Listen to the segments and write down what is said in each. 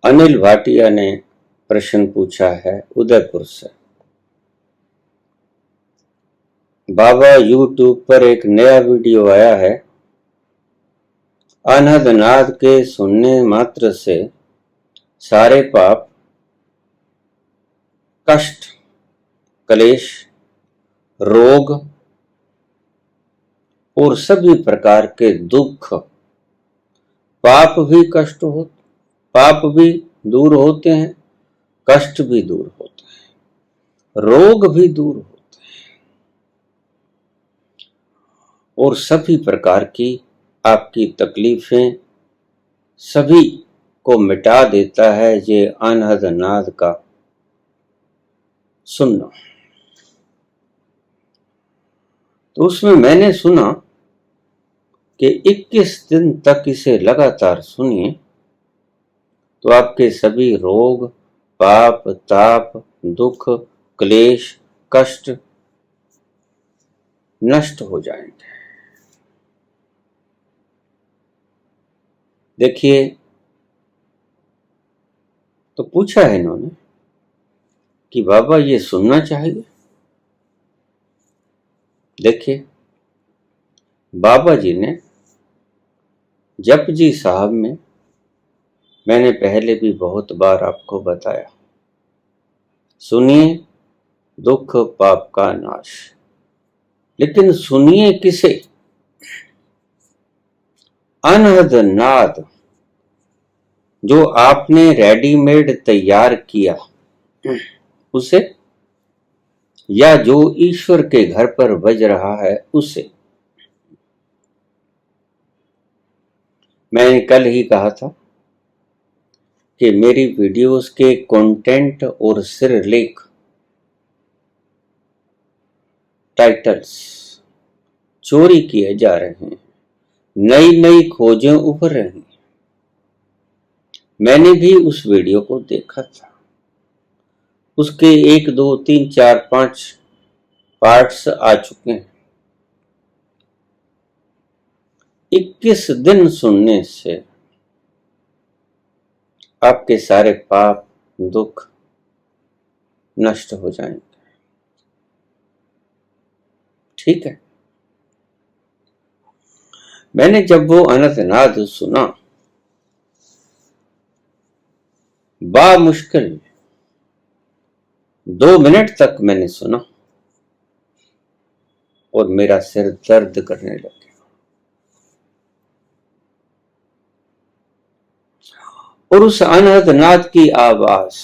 अनिल भाटिया ने प्रश्न पूछा है उदयपुर से। बाबा यूट्यूब पर एक नया वीडियो आया है। अनहद नाद के सुनने मात्र से सारे पाप, कष्ट, क्लेश, रोग और सभी प्रकार के दुख, पाप भी दूर होते हैं, कष्ट भी दूर होते हैं, रोग भी दूर होते हैं और सभी प्रकार की आपकी तकलीफें सभी को मिटा देता है ये अनहद नाद का सुनना। तो उसमें मैंने सुना कि 21 दिन तक इसे लगातार सुनिए तो आपके सभी रोग, पाप, ताप, दुख, क्लेश, कष्ट नष्ट हो जाएंगे। देखिए, तो पूछा है इन्होंने कि बाबा ये सुनना चाहिए। देखिए, बाबा जी ने जपजी साहब में मैंने पहले भी बहुत बार आपको बताया, सुनिए दुख पाप का नाश। लेकिन सुनिए किसे? अनहद नाद जो आपने रेडीमेड तैयार किया उसे, या जो ईश्वर के घर पर बज रहा है उसे। मैंने कल ही कहा था कि मेरी वीडियोस के कंटेंट और सिरलेख, टाइटल्स चोरी किए जा रहे हैं, नई नई खोजें उभर रही हैं। मैंने भी उस वीडियो को देखा था, उसके 1, 2, 3, 4, 5 पार्ट्स आ चुके हैं। 21 दिन सुनने से आपके सारे पाप, दुख नष्ट हो जाएंगे। ठीक है। मैंने जब वो अनहद नाद सुना, बा मुश्किल 2 मिनट तक मैंने सुना और मेरा सिर दर्द करने लग गया। और उस अनहद नाद की आवाज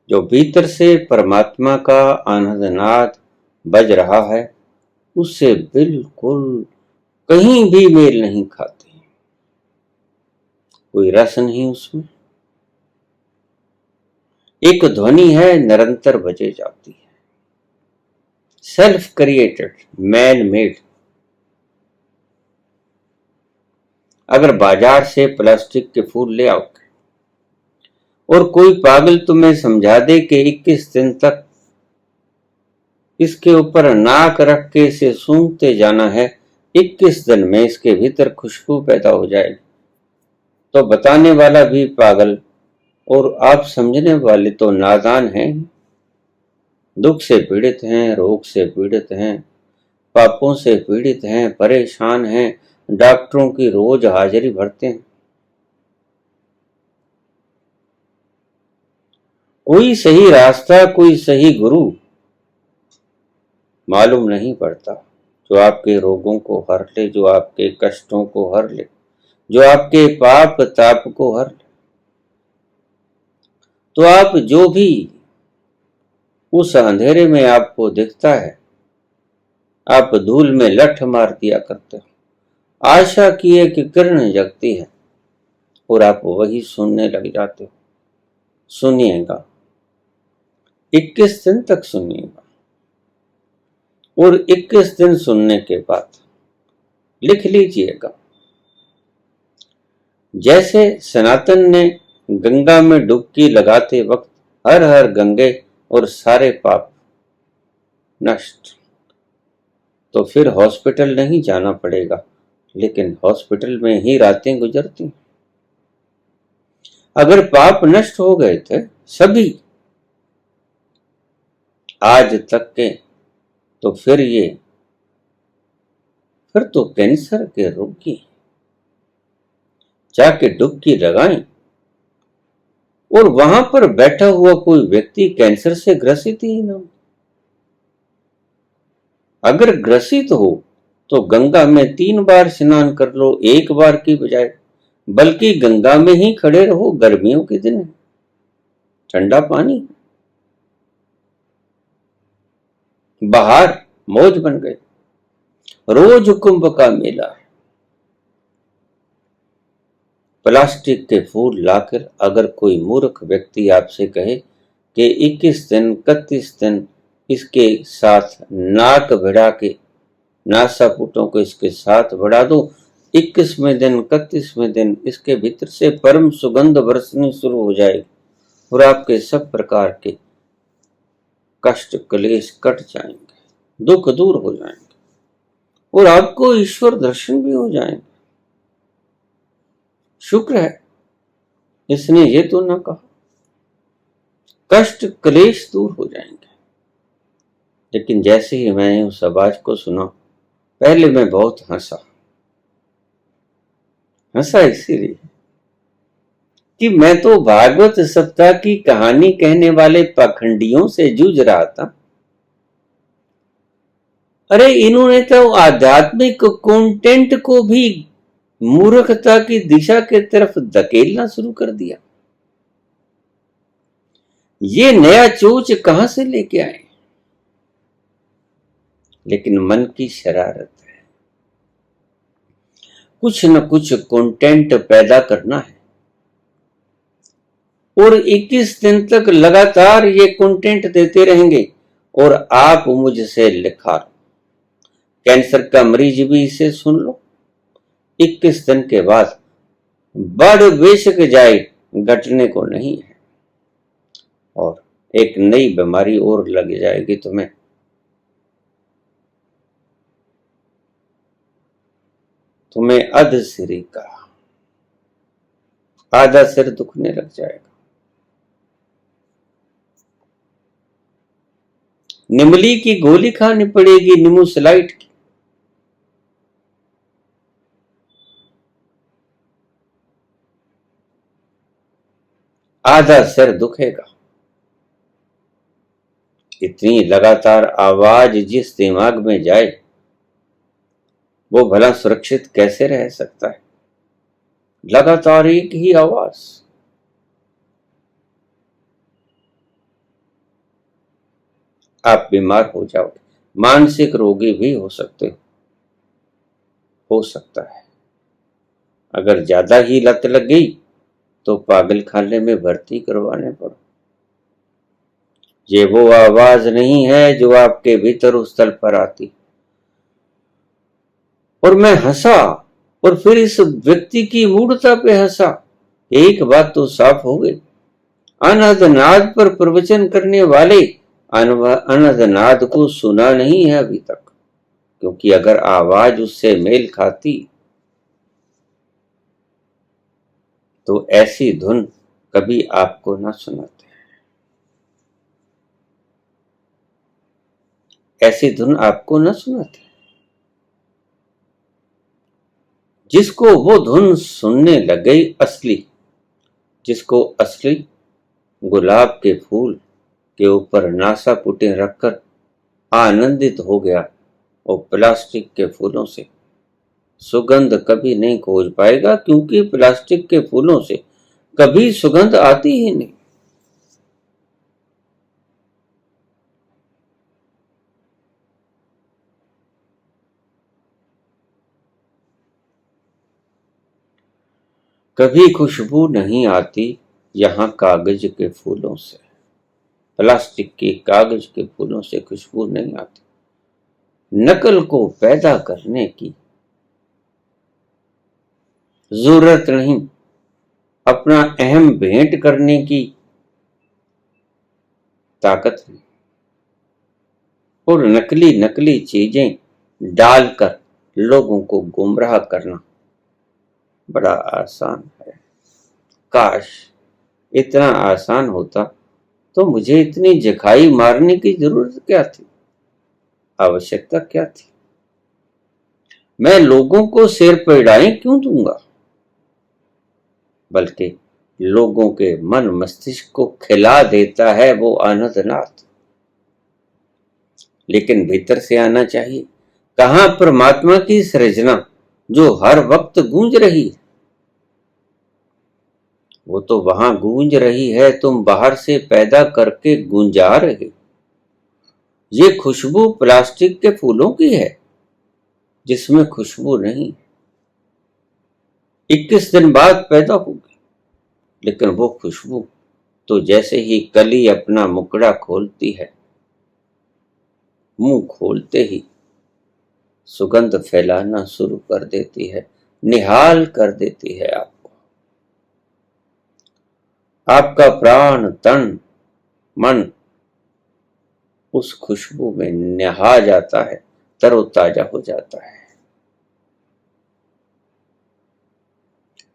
जो भीतर से परमात्मा का अनहद नाद बज रहा है, उससे बिल्कुल कहीं भी मेल नहीं खाती। कोई रस नहीं उसमें। एक ध्वनि है, निरंतर बजे जाती है, सेल्फ क्रिएटेड, मैन मेड। अगर बाजार से प्लास्टिक के फूल ले आओगे और कोई पागल तुम्हें समझा दे कि 21 दिन तक इसके ऊपर नाक रख के इसे सूंघते जाना है, 21 दिन में इसके भीतर खुशबू पैदा हो जाएगी, तो बताने वाला भी पागल और आप समझने वाले तो नादान हैं। दुख से पीड़ित हैं, रोग से पीड़ित हैं, पापों से पीड़ित हैं, परेशान हैं, डॉक्टरों की रोज हाजिरी भरते हैं। कोई सही रास्ता, कोई सही गुरु मालूम नहीं पड़ता जो आपके रोगों को हर ले, जो आपके कष्टों को हर ले, जो आपके पाप ताप को हर ले। तो आप जो भी उस अंधेरे में आपको दिखता है, आप धूल में लठ मार दिया करते हो, आशा किए कि किरण जगती है और आप वही सुनने लग जाते हो। सुनिएगा, 21 दिन तक सुनिएगा और 21 दिन सुनने के बाद लिख लीजिएगा। जैसे सनातन ने गंगा में डुबकी लगाते वक्त हर हर गंगे और सारे पाप नष्ट, तो फिर हॉस्पिटल नहीं जाना पड़ेगा, लेकिन हॉस्पिटल में ही रातें गुजरती। अगर पाप नष्ट हो गए थे सभी आज तक के, तो फिर तो कैंसर के रोगी जाके डुबकी लगाएं और वहां पर बैठा हुआ कोई व्यक्ति कैंसर से ग्रसित ही ना हो। अगर ग्रसित हो तो गंगा में 3 बार स्नान कर लो, 1 बार की बजाय, बल्कि गंगा में ही खड़े रहो। गर्मियों के दिन है, ठंडा पानी, बाहर मौज बन गए। रोज कुंभ का मेला है। प्लास्टिक के फूल लाकर अगर कोई मूर्ख व्यक्ति आपसे कहे कि 21 दिन 31 दिन इसके साथ नाक भिड़ा के, नासापुटों को इसके साथ बढ़ा दो, 21वें दिन 31वें दिन इसके भीतर से परम सुगंध बरसनी शुरू हो जाएगी और आपके सब प्रकार के कष्ट क्लेश कट जाएंगे, दुख दूर हो जाएंगे और आपको ईश्वर दर्शन भी हो जाएंगे। शुक्र है इसने ये तो ना कहा, कष्ट क्लेश दूर हो जाएंगे। लेकिन जैसे ही मैंने उस आवाज को सुना, पहले मैं बहुत हंसा इसीलिए कि मैं तो भागवत सप्ताह की कहानी कहने वाले पाखंडियों से जूझ रहा था। अरे इन्होंने तो आध्यात्मिक कंटेंट को भी मूर्खता की दिशा के तरफ धकेलना शुरू कर दिया। ये नया चोच कहां से लेके आए? लेकिन मन की शरारत है, कुछ न कुछ कंटेंट पैदा करना है और 21 दिन तक लगातार ये कंटेंट देते रहेंगे और आप मुझसे लिखा। कैंसर का मरीज भी इसे सुन लो, 21 दिन के बाद बढ़ बेशक जाए, घटने को नहीं है और एक नई बीमारी और लग जाएगी तुम्हें अधसिरी का आधा सिर दुखने लग जाएगा। निमली की गोली खानी पड़ेगी, निमोसलाइट की। आधा सिर दुखेगा। इतनी लगातार आवाज जिस दिमाग में जाए वो भला सुरक्षित कैसे रह सकता है? लगातार एक ही आवाज। आप बीमार हो जाओगे, मानसिक रोगी भी हो सकता है। अगर ज्यादा ही लत लग गई तो पागल खाने में भर्ती करवाने पड़ो। ये वो आवाज नहीं है जो आपके भीतर उस तल पर आती। और मैं हंसा और फिर इस व्यक्ति की मूढ़ता पे हंसा। एक बात तो साफ हो गई, अनहदनाद पर प्रवचन करने वाले अनहदनाद को सुना नहीं है अभी तक, क्योंकि अगर आवाज उससे मेल खाती तो ऐसी धुन कभी आपको ना सुनाते, ऐसी धुन आपको ना सुनाते। जिसको वो धुन सुनने लग गई असली, जिसको असली गुलाब के फूल के ऊपर नासापुटें रखकर आनंदित हो गया, वो प्लास्टिक के फूलों से सुगंध कभी नहीं खोज पाएगा, क्योंकि प्लास्टिक के फूलों से कभी सुगंध आती ही नहीं। कभी खुशबू नहीं आती यहां कागज के फूलों से, प्लास्टिक के कागज के फूलों से खुशबू नहीं आती। नकल को पैदा करने की जरूरत नहीं, अपना अहम भेंट करने की ताकत नहीं और नकली चीजें डालकर लोगों को गुमराह करना बड़ा आसान है। काश इतना आसान होता तो मुझे इतनी जखाई मारने की जरूरत क्या थी, आवश्यकता क्या थी। मैं लोगों को सिर पीड़ाएं क्यों दूंगा, बल्कि लोगों के मन मस्तिष्क को खिला देता है वो आनंदनाथ। लेकिन भीतर से आना चाहिए। कहां परमात्मा की सृजना जो हर वक्त गूंज रही है, वो तो वहां गूंज रही है, तुम बाहर से पैदा करके गूंजा रहे। ये खुशबू प्लास्टिक के फूलों की है जिसमें खुशबू नहीं। 21 दिन बाद पैदा होगी, लेकिन वो खुशबू तो जैसे ही कली अपना मुकड़ा खोलती है, मुंह खोलते ही सुगंध फैलाना शुरू कर देती है, निहाल कर देती है आपको। आपका प्राण तन मन उस खुशबू में नहा जाता है, तरोताजा हो जाता है,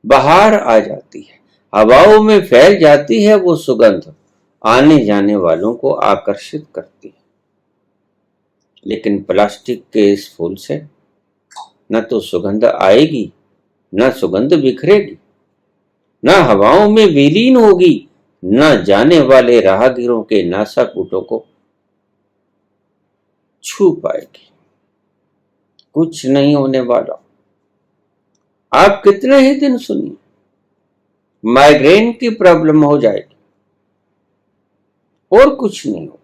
बाहर आ जाती है, हवाओं में फैल जाती है। वो सुगंध आने जाने वालों को आकर्षित करती है। लेकिन प्लास्टिक के इस फूल से न तो सुगंध आएगी, न सुगंध बिखरेगी, न हवाओं में विलीन होगी, न जाने वाले राहगीरों के नासाकूटों को छू पाएगी। कुछ नहीं होने वाला। आप कितने ही दिन सुनिए, माइग्रेन की प्रॉब्लम हो जाएगी और कुछ नहीं होगा।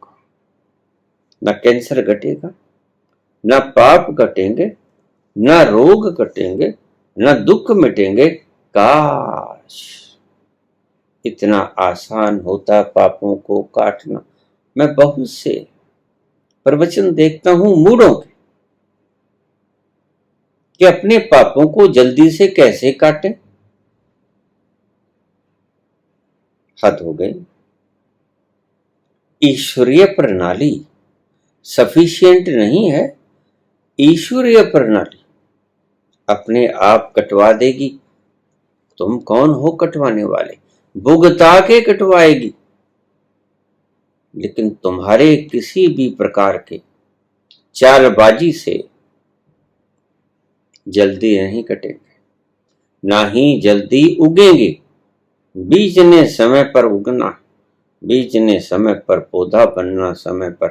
न कैंसर घटेगा, न पाप घटेंगे, न रोग घटेंगे, न दुख मिटेंगे। काश इतना आसान होता पापों को काटना। मैं बहुत से प्रवचन देखता हूं मूढ़ों के कि अपने पापों को जल्दी से कैसे काटें। हद हो गई। ईश्वरीय प्रणाली सफिशिएंट नहीं है। ईश्वरीय प्रणाली अपने आप कटवा देगी। तुम कौन हो कटवाने वाले, भुगता के कटवाएगी। लेकिन तुम्हारे किसी भी प्रकार के चालबाजी से जल्दी नहीं कटेंगे, ना ही जल्दी उगेंगे। बीज ने समय पर उगना, बीज ने समय पर पौधा बनना, समय पर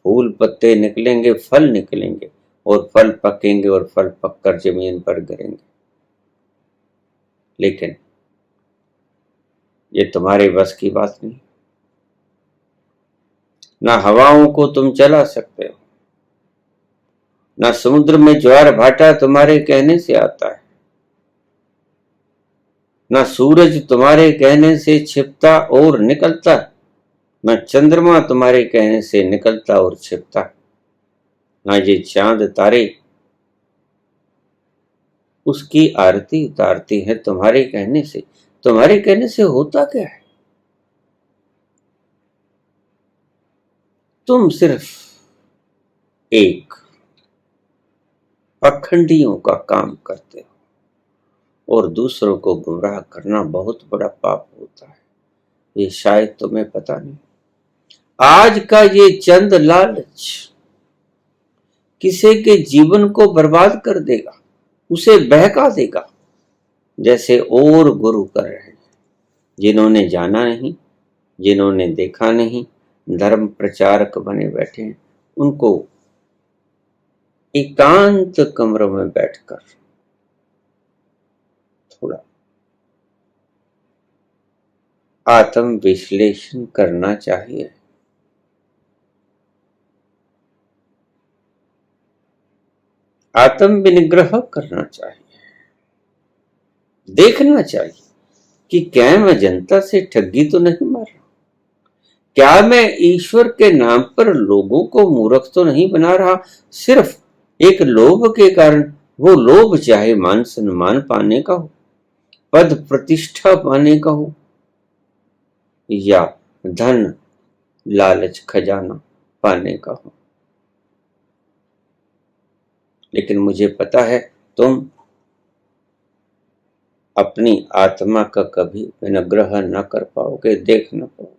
फूल पत्ते निकलेंगे, फल निकलेंगे और फल पकेंगे और फल पककर जमीन पर गिरेंगे। लेकिन ये तुम्हारे बस की बात नहीं। ना हवाओं को तुम चला सकते हो, ना समुद्र में ज्वार भाटा तुम्हारे कहने से आता है, ना सूरज तुम्हारे कहने से छिपता और निकलता, न चंद्रमा तुम्हारे कहने से निकलता और छिपता, ना ये चांद तारे उसकी आरती उतारती है तुम्हारे कहने से। तुम्हारे कहने से होता क्या है? तुम सिर्फ एक पखंडियों का काम करते हो और दूसरों को गुमराह करना बहुत बड़ा पाप होता है। ये शायद तुम्हें पता नहीं। आज का ये चंद लालच किसी के जीवन को बर्बाद कर देगा, उसे बहका देगा। जैसे और गुरु कर रहे हैं, जिन्होंने जाना नहीं, जिन्होंने देखा नहीं, धर्म प्रचारक बने बैठे हैं। उनको एकांत कमरों में बैठकर थोड़ा आत्म विश्लेषण करना चाहिए। आत्म विनिग्रह करना चाहिए। देखना चाहिए कि क्या मैं जनता से ठगी तो नहीं मार रहा, क्या मैं ईश्वर के नाम पर लोगों को मूर्ख तो नहीं बना रहा, सिर्फ एक लोभ के कारण। वो लोभ चाहे मान सम्मान पाने का हो, पद प्रतिष्ठा पाने का हो, या धन लालच खजाना पाने का हो। लेकिन मुझे पता है तुम अपनी आत्मा का कभी विनिग्रह न कर पाओगे, देख न पाओगे।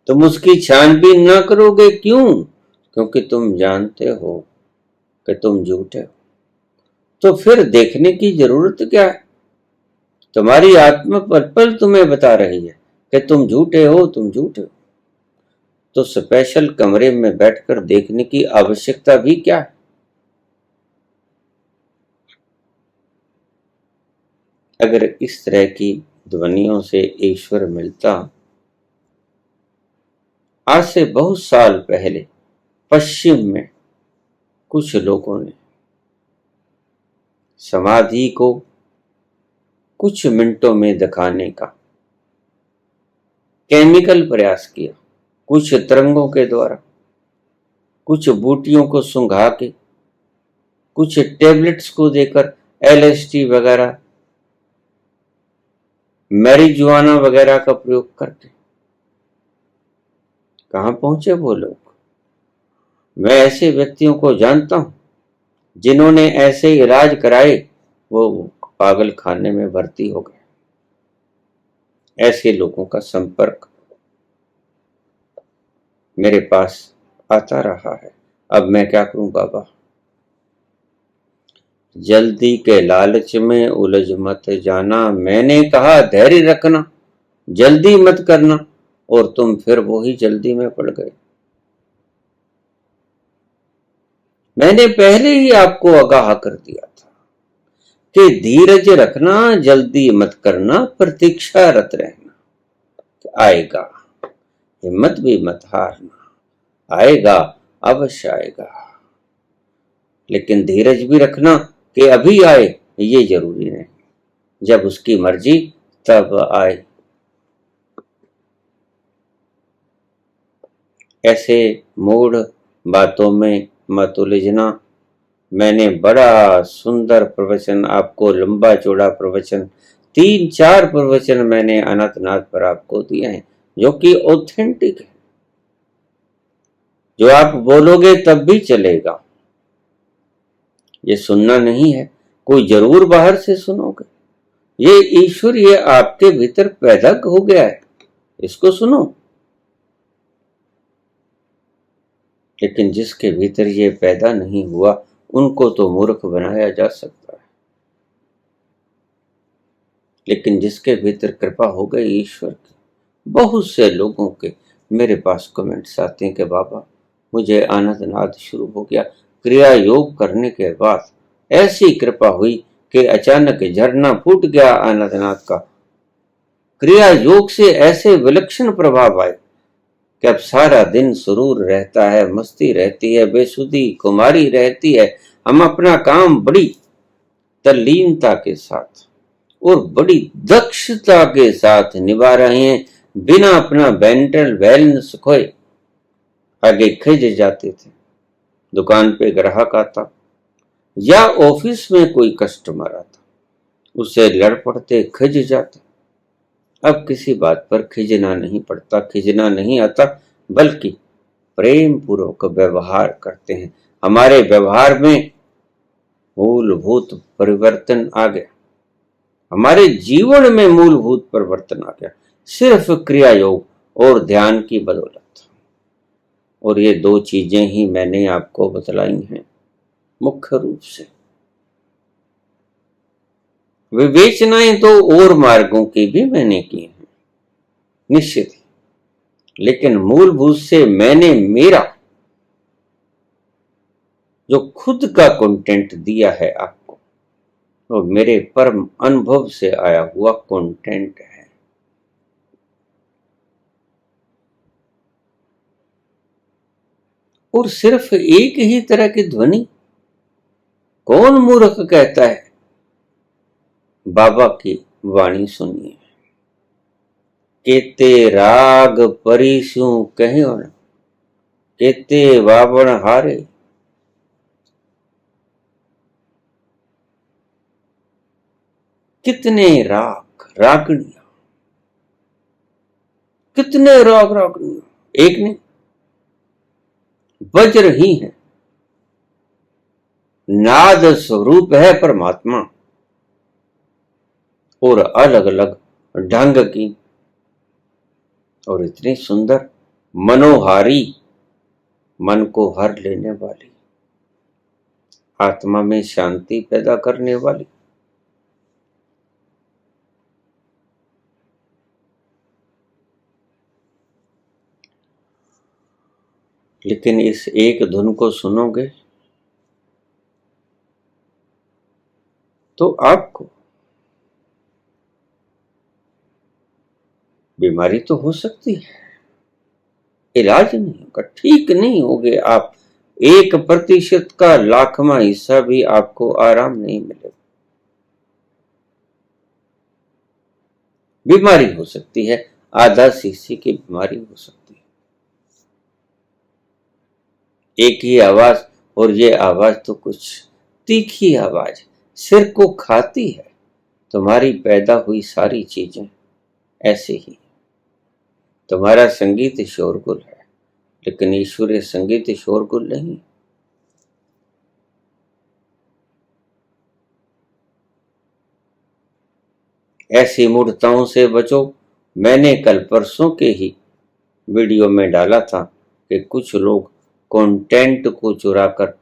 तुम उसकी छानबीन न करोगे, क्यों? क्योंकि तुम जानते हो कि तुम झूठे हो। तो फिर देखने की जरूरत क्या है? तुम्हारी आत्मा पल पल तुम्हें बता रही है कि तुम झूठे हो, तुम झूठे हो। तो स्पेशल कमरे में बैठकर देखने की आवश्यकता भी क्या है? अगर इस तरह की ध्वनियों से ईश्वर मिलता। आज से बहुत साल पहले पश्चिम में कुछ लोगों ने समाधि को कुछ मिनटों में दिखाने का केमिकल प्रयास किया, कुछ तरंगों के द्वारा, कुछ बूटियों को सुंघा के, कुछ टेबलेट्स को देकर, एलएसडी वगैरह, मैरिजुआना वगैरह का प्रयोग करके। कहां पहुंचे वो लोग? मैं ऐसे व्यक्तियों को जानता हूं जिन्होंने ऐसे इलाज कराए, वो पागल खाने में भर्ती हो गए। ऐसे लोगों का संपर्क मेरे पास आता रहा है। अब मैं क्या करूं बाबा? जल्दी के लालच में उलझ मत जाना, मैंने कहा धैर्य रखना, जल्दी मत करना, और तुम फिर वही जल्दी में पड़ गए। मैंने पहले ही आपको आगाह कर दिया था कि धीरज रखना, जल्दी मत करना, प्रतीक्षारत रहना। आएगा, हिम्मत भी मत हारना, आएगा, अवश्य आएगा। लेकिन धीरज भी रखना कि अभी आए ये जरूरी नहीं, जब उसकी मर्जी तब आए। ऐसे मूढ़ बातों में मत उलझना। मैंने बड़ा सुंदर प्रवचन आपको, लंबा चौड़ा प्रवचन, 3-4 प्रवचन मैंने अनंतनाथ पर आपको दिए हैं, जो कि ऑथेंटिक है। जो आप बोलोगे तब भी चलेगा। ये सुनना नहीं है, कोई जरूर बाहर से सुनोगे। ये ईश्वर ये आपके भीतर पैदा हो गया है, इसको सुनो। लेकिन जिसके भीतर ये पैदा नहीं हुआ, उनको तो मूर्ख बनाया जा सकता है। लेकिन जिसके भीतर कृपा हो गई ईश्वर की, बहुत से लोगों के मेरे पास कमेंट्स आते हैं कि बाबा मुझे आनंदनाद शुरू हो गया, क्रिया योग करने के बाद ऐसी कृपा हुई कि अचानक झरना फूट गया आनंदनाथ का। क्रिया योग से ऐसे विलक्षण प्रभाव आए कि अब सारा दिन सुरूर रहता है, मस्ती रहती है, बेसुधी कुमारी रहती है। हम अपना काम बड़ी तल्लीनता के साथ और बड़ी दक्षता के साथ निभा रहे हैं, बिना अपना मेंटल बैलेंस खोए। आगे खिंच जाते थे, दुकान पे ग्राहक आता या ऑफिस में कोई कस्टमर आता, उससे लड़ पड़ते, खिंच जाते। अब किसी बात पर खिंचना नहीं पड़ता, खिंचना नहीं आता, बल्कि प्रेम पूर्वक व्यवहार करते हैं। हमारे व्यवहार में मूलभूत परिवर्तन आ गया, हमारे जीवन में मूलभूत परिवर्तन आ गया, सिर्फ क्रिया योग और ध्यान की बदौलत। और ये 2 चीजें ही मैंने आपको बतलाई हैं मुख्य रूप से। विवेचनाएं तो और मार्गों की भी मैंने की हैं, निश्चित ही, लेकिन मूलभूत से मैंने मेरा जो खुद का कंटेंट दिया है आपको, वो मेरे परम अनुभव से आया हुआ कंटेंट है। और सिर्फ एक ही तरह की ध्वनि, कौन मूर्ख कहता है बाबा की वाणी सुनिए। केते राग परिसु कहो न, केते वावण हारे। कितने राग रागणियां, कितने राग रागणियां, एक नहीं, वज्र ही है। नाद स्वरूप है परमात्मा, और अलग अलग ढंग की और इतनी सुंदर मनोहारी, मन को हर लेने वाली, आत्मा में शांति पैदा करने वाली। लेकिन इस एक धुन को सुनोगे तो आपको बीमारी तो हो सकती है, इलाज नहीं होगा, ठीक नहीं होगे आप, 1% का लाखवां हिस्सा भी आपको आराम नहीं मिलेगा। बीमारी हो सकती है, आधा सीसी की बीमारी हो सकती है। एक ही आवाज, और ये आवाज तो कुछ तीखी आवाज, सिर को खाती है। तुम्हारी पैदा हुई सारी चीजें ऐसे ही। तुम्हारा संगीत शोरगुल है, लेकिन ईश्वरीय संगीत शोरगुल नहीं। ऐसी मूर्ताओं से बचो। मैंने कल परसों के ही वीडियो में डाला था कि कुछ लोग कंटेंट को चुराकर,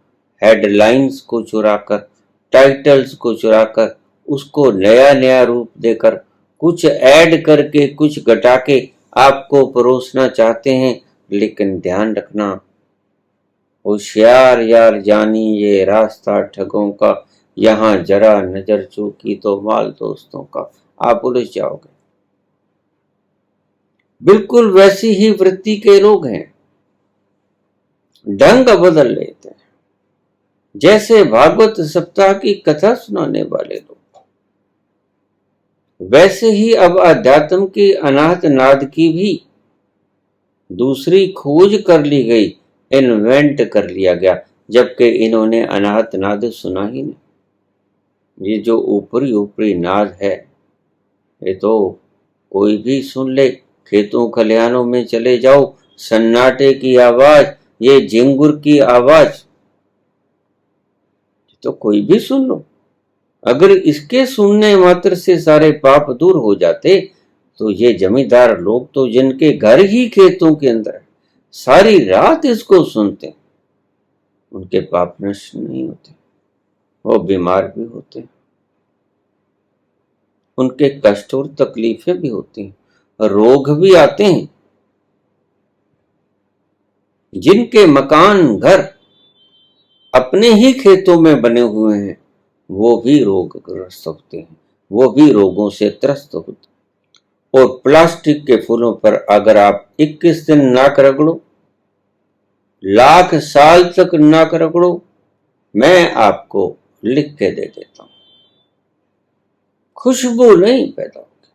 हेडलाइंस को चुराकर, टाइटल्स को चुराकर, उसको नया नया रूप देकर, कुछ ऐड करके, कुछ घटा के आपको परोसना चाहते हैं। लेकिन ध्यान रखना, होशियार यार जानी ये रास्ता ठगों का, यहां जरा नजर चूकी तो माल दोस्तों का, आप उलझ जाओगे। बिल्कुल वैसी ही वृत्ति के लोग हैं, ढंग बदल लेते हैं, जैसे भागवत सप्ताह की कथा सुनाने वाले लोग। वैसे ही अब अध्यात्म की अनाहत नाद की भी दूसरी खोज कर ली गई, इन्वेंट कर लिया गया, जबकि इन्होंने अनाहत नाद सुना ही नहीं। ये जो ऊपरी ऊपरी नाद है, ये तो कोई भी सुन ले। खेतों खलिहानों में चले जाओ, सन्नाटे की आवाज, ये झिंगुर की आवाज तो कोई भी सुन लो। अगर इसके सुनने मात्र से सारे पाप दूर हो जाते तो ये जमींदार लोग तो जिनके घर ही खेतों के अंदर है, सारी रात इसको सुनते, उनके पाप नष्ट नहीं होते, वो बीमार भी होते, उनके कष्ट और तकलीफें भी होती हैं, रोग भी आते हैं। जिनके मकान घर अपने ही खेतों में बने हुए हैं, वो भी रोगग्रस्त होते हैं, वो भी रोगों से त्रस्त होते हैं। और प्लास्टिक के फूलों पर अगर आप 21 दिन नाक रगड़ो, लाख साल तक नाक रगड़ो, मैं आपको लिख के दे देता हूं, खुशबू नहीं पैदा होगी।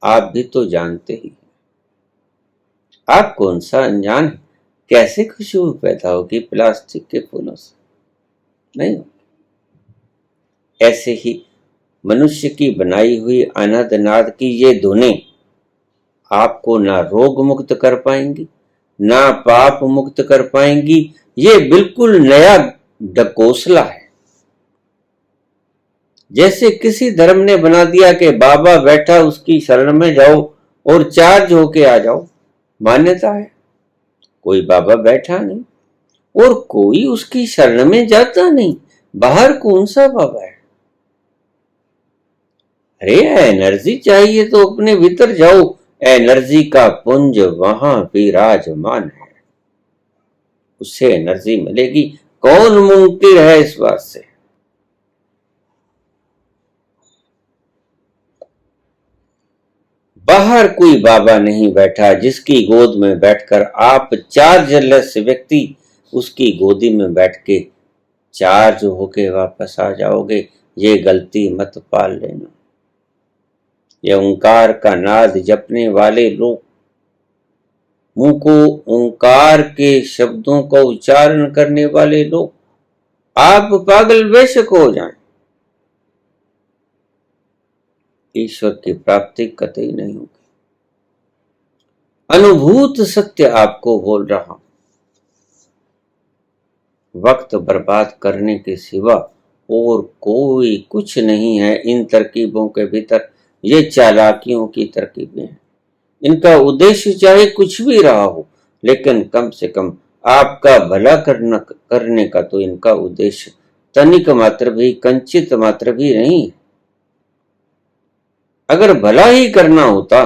आप भी तो जानते ही, आप कौन सा अनजान है, कैसे खुशबू पैदा होगी प्लास्टिक के फूलों से? नहीं। ऐसे ही मनुष्य की बनाई हुई अनहद नाद की ये धुनें आपको ना रोग मुक्त कर पाएंगी, ना पाप मुक्त कर पाएंगी। ये बिल्कुल नया ढकोसला है। जैसे किसी धर्म ने बना दिया कि बाबा बैठा उसकी शरण में जाओ और चार्ज होके आ जाओ। मान्यता है, कोई बाबा बैठा नहीं और कोई उसकी शरण में जाता नहीं। बाहर कौन सा बाबा है? अरे एनर्जी चाहिए तो अपने भीतर जाओ, एनर्जी का पुंज वहां विराजमान है, उससे एनर्जी मिलेगी। कौन मुंकिर है इस बात से? बाहर कोई बाबा नहीं बैठा जिसकी गोद में बैठकर आप चार्जलेस व्यक्ति उसकी गोदी में बैठ के चार्ज होके वापस आ जाओगे। ये गलती मत पाल लेना। ये ओंकार का नाद जपने वाले लोग, मुंह को ओंकार के शब्दों का उच्चारण करने वाले लोग, आप पागल बेशक हो जाएं, ईश्वर की प्राप्ति कतई नहीं होगी। अनुभूत सत्य आपको बोल रहा हूं, वक्त बर्बाद करने के सिवा और कोई कुछ नहीं है इन तरकीबों के भीतर। ये चालाकियों की तरकीबें हैं। इनका उद्देश्य चाहे कुछ भी रहा हो, लेकिन कम से कम आपका भला करने का तो इनका उद्देश्य तनिक मात्र भी, कंचित मात्र भी नहीं है। अगर भला ही करना होता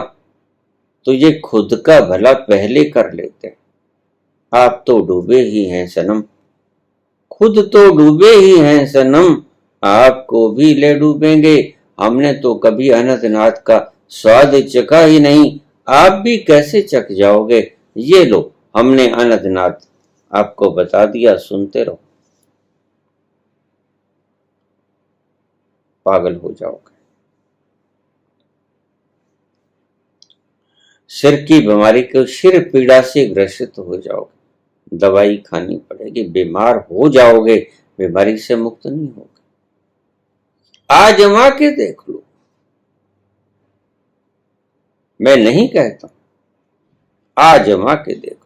तो ये खुद का भला पहले कर लेते। आप तो डूबे ही हैं सनम, खुद तो डूबे ही हैं सनम, आपको भी ले डूबेंगे। हमने तो कभी अनंतनाथ का स्वाद चखा ही नहीं, आप भी कैसे चख जाओगे। ये लो, हमने अनंतनाथ आपको बता दिया, सुनते रहो, पागल हो जाओगे। सिर की बीमारी को सिर पीड़ा से ग्रसित हो जाओगे, दवाई खानी पड़ेगी, बीमार हो जाओगे, बीमारी से मुक्त नहीं होगे। आजमा के देख लो, मैं नहीं कहता, आजमा के देख लो।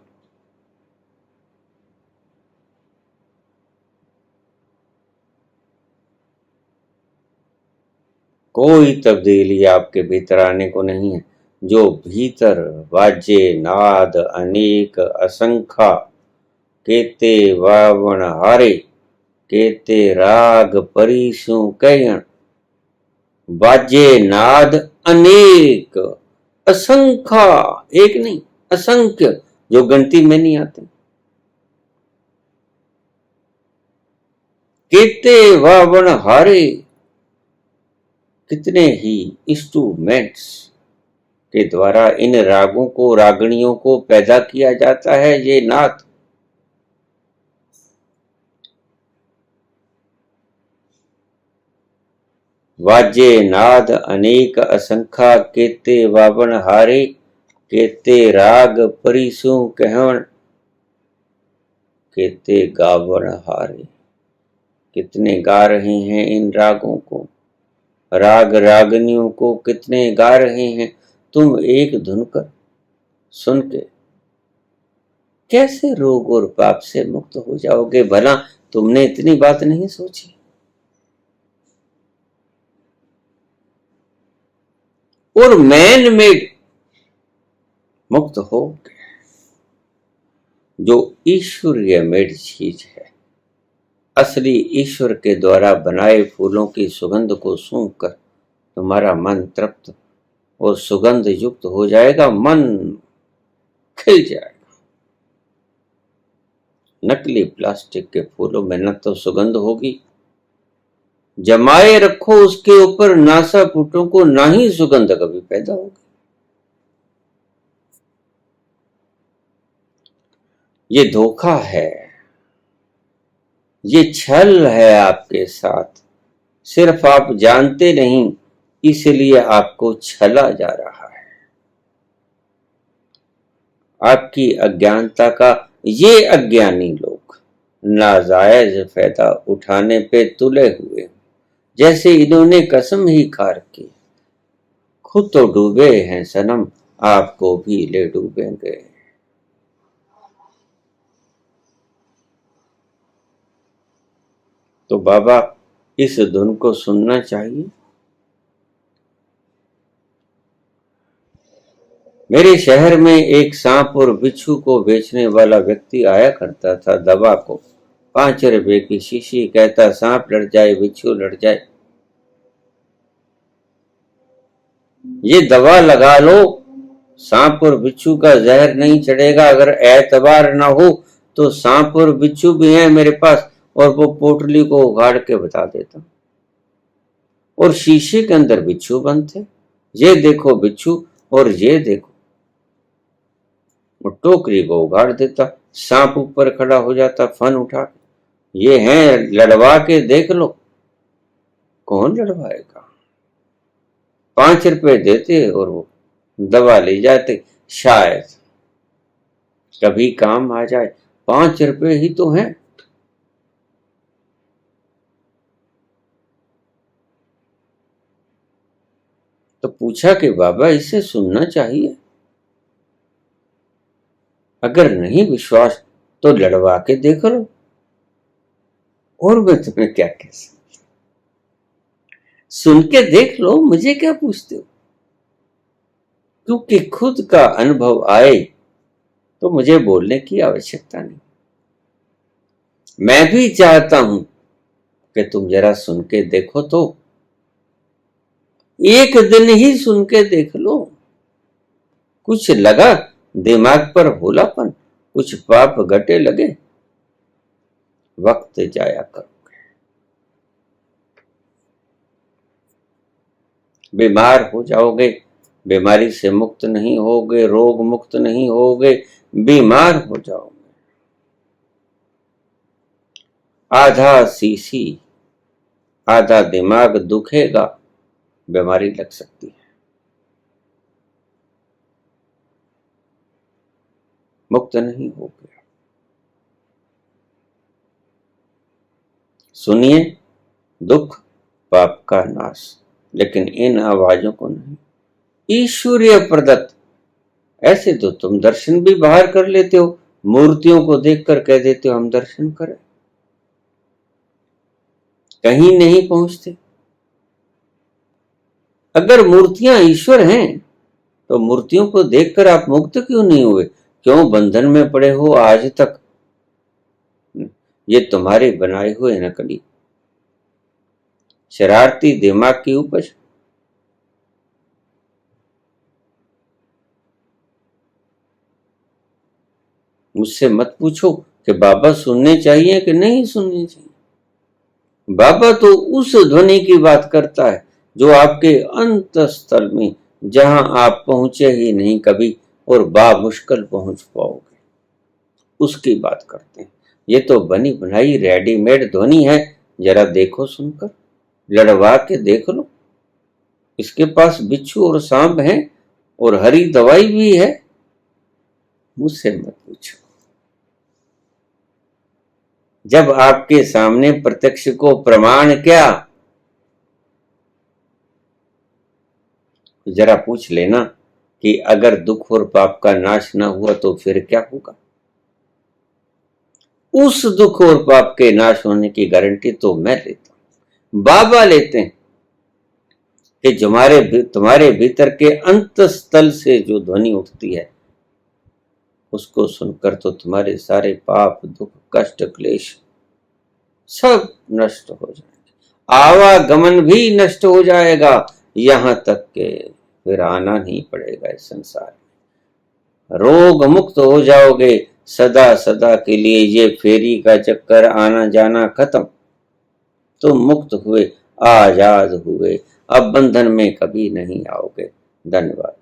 कोई तब्दीली आपके भीतर आने को नहीं है। जो भीतर वाजे नाद अनेक असंख्या, केते वावण हारे, केते राग परिसु कहण। वाजे नाद अनेक, असंख्या, एक नहीं असंख्य, जो गिनती में नहीं आते। केते वावण हारे, कितने ही इंस्ट्रूमेंट्स के द्वारा इन रागों को, रागणियों को पैदा किया जाता है। ये नाथ वाजे नाद अनेक असंख्या, केते वावण हारे, केते राग परिसु कहण। केते गावण हारे, कितने गा रहे हैं इन रागों को, राग रागनियों को कितने गा रहे हैं। तुम एक धुन कर सुन के कैसे रोग और पाप से मुक्त हो जाओगे। भला तुमने इतनी बात नहीं सोची। और मैन मेड मुक्त हो जो ईश्वरीय मेड चीज है, असली ईश्वर के द्वारा बनाए फूलों की सुगंध को सूंघकर तुम्हारा मन तृप्त और सुगंध युक्त हो जाएगा, मन खिल जाएगा। नकली प्लास्टिक के फूलों में न तो सुगंध होगी, जमाए रखो उसके ऊपर नासापुटों को, ना ही सुगंध कभी पैदा होगी। ये धोखा है, ये छल है आपके साथ। सिर्फ आप जानते नहीं, इसलिए आपको छला जा रहा है। आपकी अज्ञानता का ये अज्ञानी लोग नाजायज फायदा उठाने पे तुले हुए, जैसे इन्होंने कसम ही खा रखी। खुद तो डूबे हैं सनम, आपको भी ले डूबेंगे। तो बाबा इस धुन को सुनना चाहिए। मेरे शहर में एक सांप और बिच्छू को बेचने वाला व्यक्ति आया करता था। दवा को 5 रुपए की शीशी, कहता सांप लड़ जाए, बिच्छू लड़ जाए, ये दवा लगा लो, सांप और बिच्छू का जहर नहीं चढ़ेगा। अगर एतबार ना हो तो सांप और बिच्छू भी हैं मेरे पास। और वो पोटली को उगाड़ के बता देता, और शीशे के अंदर बिच्छू बंद थे। ये देखो बिच्छू और ये देखो, वो टोकरी को उगाड़ देता, सांप ऊपर खड़ा हो जाता फन उठा के, ये हैं, लड़वा के देख लो। कौन लड़वाएगा। 5 रुपए देते और वो दवा ले जाते, शायद कभी काम आ जाए। 5 रुपए ही तो हैं। तो पूछा कि बाबा इसे सुनना चाहिए। अगर नहीं विश्वास तो लड़वा के देख लो। और मैं तुम्हें क्या कह सकती, सुन के देख लो, मुझे क्या पूछते हो। क्योंकि खुद का अनुभव आए तो मुझे बोलने की आवश्यकता नहीं। मैं भी चाहता हूं कि तुम जरा सुन के देखो, तो एक दिन ही सुन के देख लो, कुछ लगा दिमाग पर भोलापन, कुछ पाप घटे लगे, वक्त जाया करोगे, बीमार हो जाओगे, बीमारी से मुक्त नहीं होगे, रोग मुक्त नहीं होगे, बीमार हो जाओगे। आधा सीसी आधा दिमाग दुखेगा, बीमारी लग सकती है, मुक्त नहीं होगे। सुनिए, दुख पाप का नाश, लेकिन इन आवाजों को नहीं। ईश्वरीय प्रदत्त, ऐसे तो तुम दर्शन भी बाहर कर लेते हो, मूर्तियों को देखकर कह देते हो हम दर्शन करें, कहीं नहीं पहुंचते। अगर मूर्तियां ईश्वर हैं तो मूर्तियों को देखकर आप मुक्त क्यों नहीं हुए, क्यों बंधन में पड़े हो आज तक। ये तुम्हारे बनाए हुए नकली शरारती दिमाग की उपज। मुझसे मत पूछो कि बाबा सुनने चाहिए कि नहीं सुनने चाहिए। बाबा तो उस ध्वनि की बात करता है जो आपके अंतस्थल में, जहां आप पहुंचे ही नहीं कभी और बामुश्किल पहुंच पाओगे, उसकी बात करते हैं। ये तो बनी बनाई रेडीमेड ध्वनि है, जरा देखो सुनकर, लड़वा के देख लो। इसके पास बिच्छू और सांप है और हरी दवाई भी है। मुझसे मत पूछो। जब आपके सामने प्रत्यक्ष को प्रमाण क्या, जरा पूछ लेना कि अगर दुख और पाप का नाश ना हुआ तो फिर क्या होगा। उस दुख और पाप के नाश होने की गारंटी तो मैं लेता हूं, बाबा लेते हैं कि तुम्हारे भीतर के अंतस्थल से जो ध्वनि उठती है, उसको सुनकर तो तुम्हारे सारे पाप दुख कष्ट क्लेश सब नष्ट हो जाएगा, आवागमन भी नष्ट हो जाएगा, यहां तक के फिर आना नहीं पड़ेगा इस संसार में। रोग मुक्त हो जाओगे, सदा सदा के लिए ये फेरी का चक्कर आना जाना खत्म। तुम मुक्त हुए, आजाद हुए, अब बंधन में कभी नहीं आओगे। धन्यवाद।